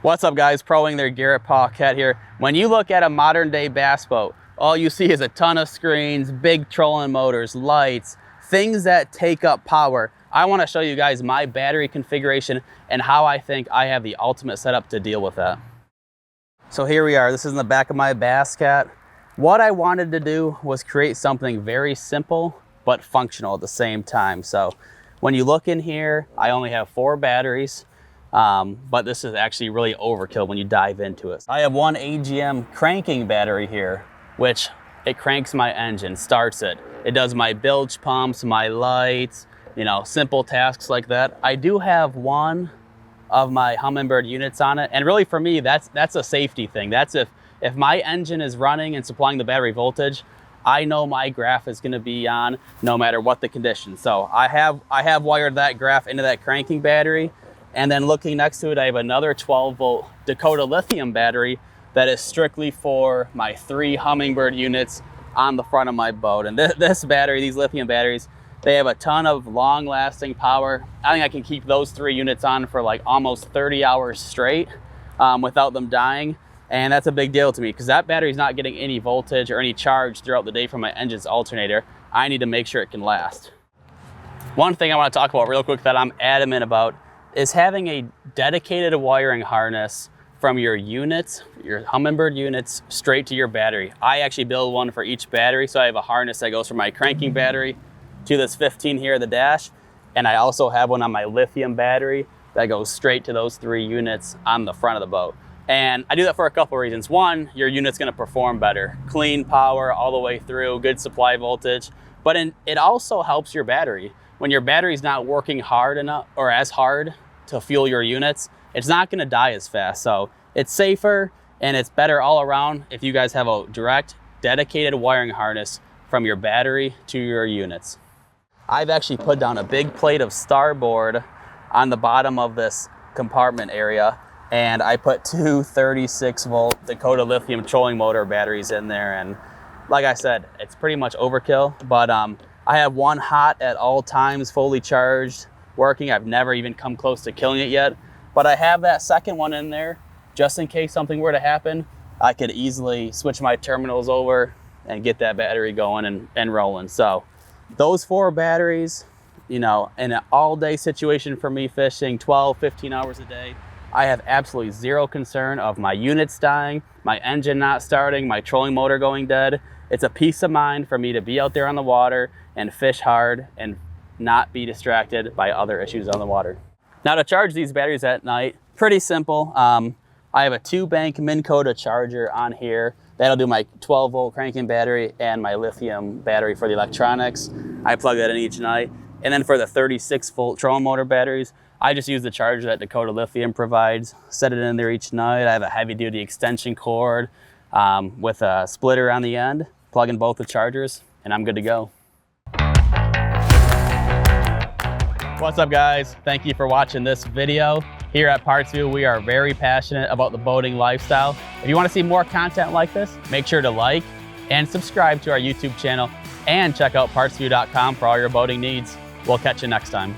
What's up guys, Proing there, Garrett Paquette here. When you look at a modern day bass boat, all you see is a ton of screens, big trolling motors, lights, things that take up power. I want to show you guys my battery configuration and how I think I have the ultimate setup to deal with that. So here we are, this is in the back of my Bass Cat. What I wanted to do was create something very simple but functional at the same time. So when you look in here, I only have 4 batteries. But this is actually really overkill when you dive into it. I have one AGM cranking battery here, which it cranks my engine, starts it. It does my bilge pumps, my lights, you know, simple tasks like that. I do have one of my Humminbird units on it. And really for me, that's a safety thing. That's if my engine is running and supplying the battery voltage, I know my graph is gonna be on no matter what the condition. So I have wired that graph into that cranking battery. And then looking next to it, I have another 12-volt Dakota Lithium battery that is strictly for my 3 Humminbird units on the front of my boat. And this battery, these lithium batteries, they have a ton of long-lasting power. I think I can keep those 3 units on for like almost 30 hours straight without them dying. And that's a big deal to me because that battery is not getting any voltage or any charge throughout the day from my engine's alternator. I need to make sure it can last. One thing I want to talk about real quick that I'm adamant about is having a dedicated wiring harness from your units, your Humminbird units, straight to your battery. I actually build one for each battery, so I have a harness that goes from my cranking battery to this 15 here at the dash, and I also have one on my lithium battery that goes straight to those 3 units on the front of the boat. And I do that for a couple of reasons. One, your unit's gonna perform better. Clean power all the way through, good supply voltage, but it also helps your battery. When your battery's not working hard enough or as hard to fuel your units, it's not gonna die as fast. So it's safer and it's better all around if you guys have a direct, dedicated wiring harness from your battery to your units. I've actually put down a big plate of starboard on the bottom of this compartment area, and I put 2 36-volt Dakota Lithium trolling motor batteries in there. And like I said, it's pretty much overkill, but I have one hot at all times, fully charged, working. I've never even come close to killing it yet, but I have that second one in there just in case something were to happen. I could easily switch my terminals over and get that battery going and rolling. So those 4 batteries, you know, in an all-day situation for me fishing 12, 15 hours a day, I have absolutely zero concern of my units dying, my engine not starting, my trolling motor going dead. It's a peace of mind for me to be out there on the water and fish hard and not be distracted by other issues on the water. Now to charge these batteries at night, pretty simple. I have a 2-bank Minn Kota charger on here. That'll do my 12-volt cranking battery and my lithium battery for the electronics. I plug that in each night. And then for the 36-volt trolling motor batteries, I just use the charger that Dakota Lithium provides, set it in there each night. I have a heavy-duty extension cord with a splitter on the end, plug in both the chargers, and I'm good to go. What's up guys? Thank you for watching this video. Here at PartsVu, we are very passionate about the boating lifestyle. If you want to see more content like this, make sure to like and subscribe to our YouTube channel and check out partsvu.com for all your boating needs. We'll catch you next time.